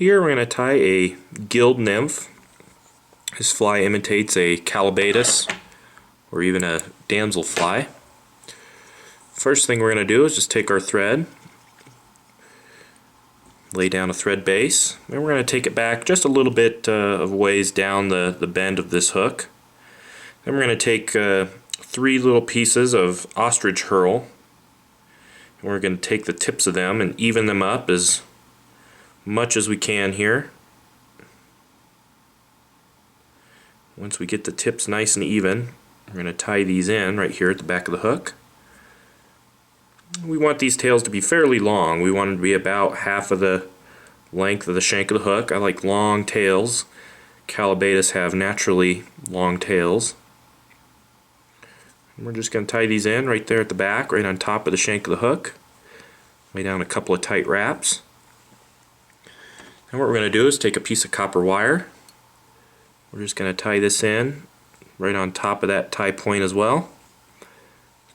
Here we're going to tie a gilled nymph. This fly imitates a Callibaetis or even a damselfly. First thing we're going to do is just take our thread, lay down a thread base, and we're going to take it back just a little bit of ways down the bend of this hook. Then we're going to take 3 little pieces of ostrich herl, and we're going to take the tips of them and even them up as much as we can here. Once we get the tips nice and even, we're going to tie these in right here at the back of the hook. We want these tails to be fairly long. We want them to be about half of the length of the shank of the hook. I like long tails. Callibaetis have naturally long tails. And we're just going to tie these in right there at the back, right on top of the shank of the hook. Lay down a couple of tight wraps. And what we're going to do is take a piece of copper wire. We're just going to tie this in right on top of that tie point as well.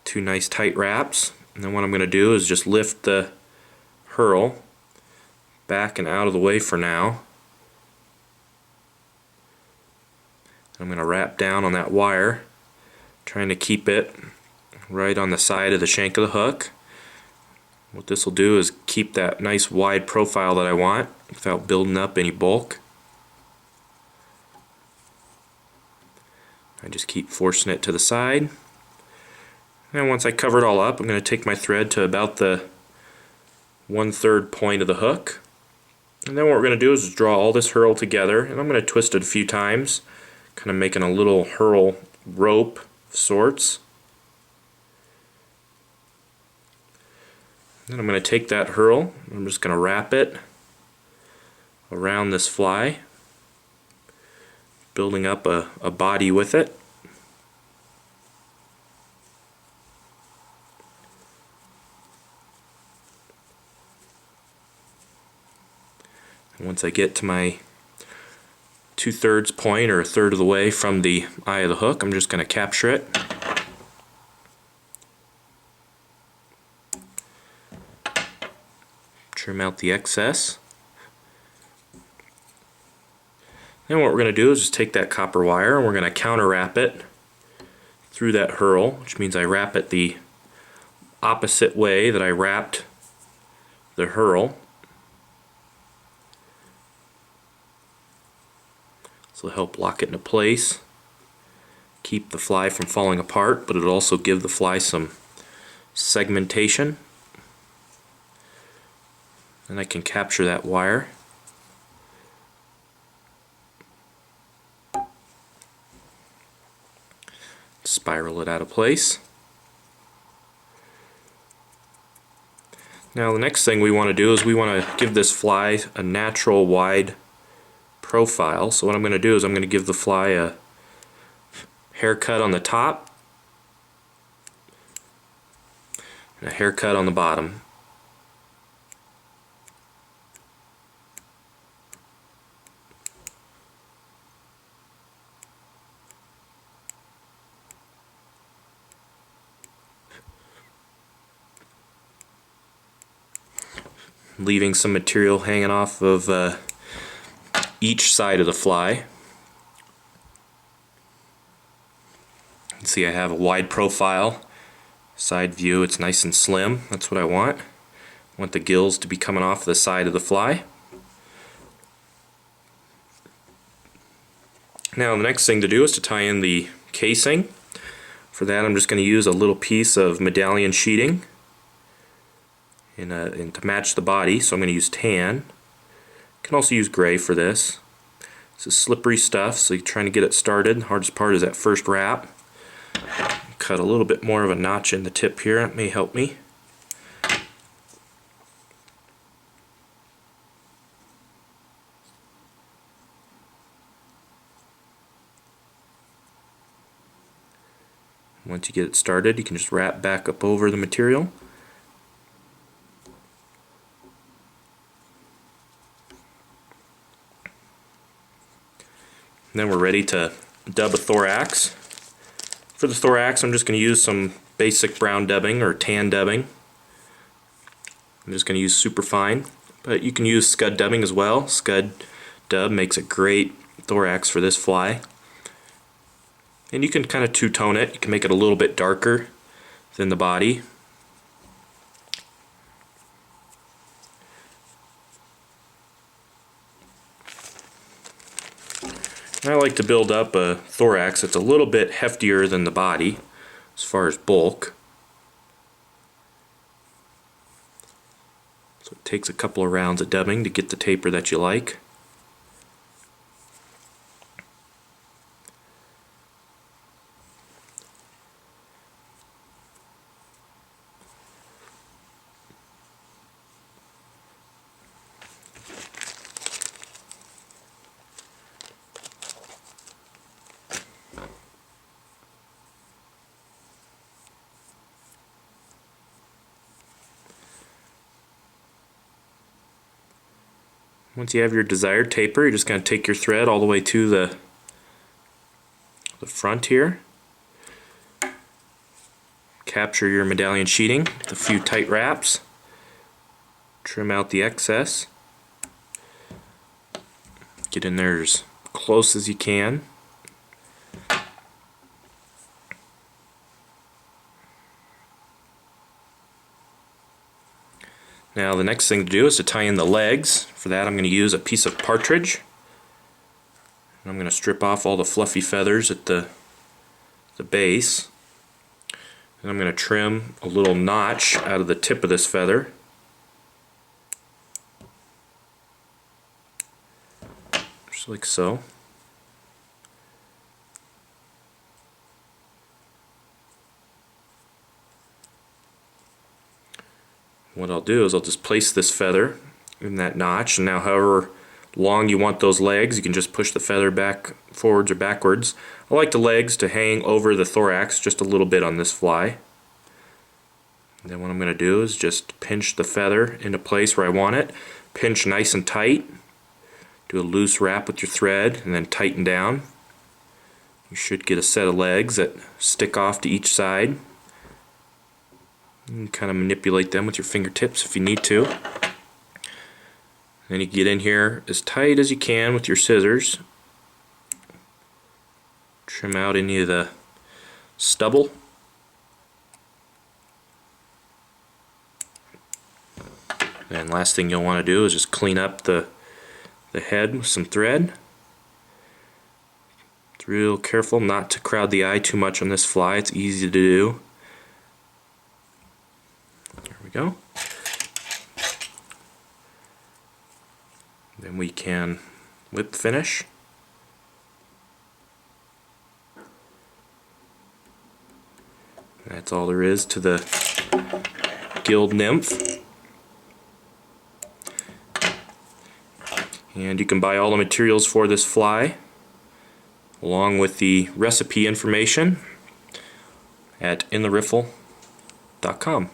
2 nice tight wraps. And then what I'm going to do is just lift the herl back and out of the way for now. I'm going to wrap down on that wire, trying to keep it right on the side of the shank of the hook. What this will do is keep that nice wide profile that I want without building up any bulk. I just keep forcing it to the side. And once I cover it all up, I'm going to take my thread to about the 1/3 point of the hook. And then what we're going to do is just draw all this herl together, and I'm going to twist it a few times, kind of making a little herl rope of sorts. Then I'm going to take that herl, and I'm just going to wrap it around this fly, building up a body with it. And once I get to my 2/3 point, or 1/3 of the way from the eye of the hook, I'm just going to capture it. Trim out the excess. Then what we're going to do is just take that copper wire and we're going to counter wrap it through that herl, which means I wrap it the opposite way that I wrapped the herl. This will help lock it into place, keep the fly from falling apart, but it'll also give the fly some segmentation. And I can capture that wire. Spiral it out of place. Now the next thing we want to do is we want to give this fly a natural wide profile. So what I'm going to do is I'm going to give the fly a haircut on the top and a haircut on the bottom. Leaving some material hanging off of each side of the fly. You can see I have a wide profile. Side view, it's nice and slim. That's what I want. I want the gills to be coming off the side of the fly. Now the next thing to do is to tie in the casing. For that I'm just going to use a little piece of medallion sheeting and to match the body, so I'm going to use tan. You can also use gray for this. This is slippery stuff, so you're trying to get it started. The hardest part is that first wrap. Cut a little bit more of a notch in the tip here, it may help me. Once you get it started, you can just wrap back up over the material. And then we're ready to dub a thorax. For the thorax, I'm just going to use some basic brown dubbing or tan dubbing. I'm just going to use superfine, but you can use scud dubbing as well. Scud dub makes a great thorax for this fly. And you can kind of two-tone it. You can make it a little bit darker than the body. And I like to build up a thorax that's a little bit heftier than the body as far as bulk. So it takes a couple of rounds of dubbing to get the taper that you like. Once you have your desired taper, you're just going to take your thread all the way to the front here. Capture your medallion sheeting with a few tight wraps. Trim out the excess. Get in there as close as you can. Now the next thing to do is to tie in the legs. For that I'm going to use a piece of partridge. And I'm going to strip off all the fluffy feathers at the base. And I'm going to trim a little notch out of the tip of this feather. Just like so. What I'll do is I'll just place this feather in that notch, and now however long you want those legs, you can just push the feather back forwards or backwards. I like the legs to hang over the thorax just a little bit on this fly. And then what I'm going to do is just pinch the feather into place where I want it. Pinch nice and tight. Do a loose wrap with your thread and then tighten down. You should get a set of legs that stick off to each side. You can kind of manipulate them with your fingertips if you need to. Then you get in here as tight as you can with your scissors. Trim out any of the stubble. And last thing you'll want to do is just clean up the head with some thread. It's real careful not to crowd the eye too much on this fly. It's easy to do. There we go. Then we can whip finish. That's all there is to the gilled nymph. And you can buy all the materials for this fly along with the recipe information at intheriffle.com.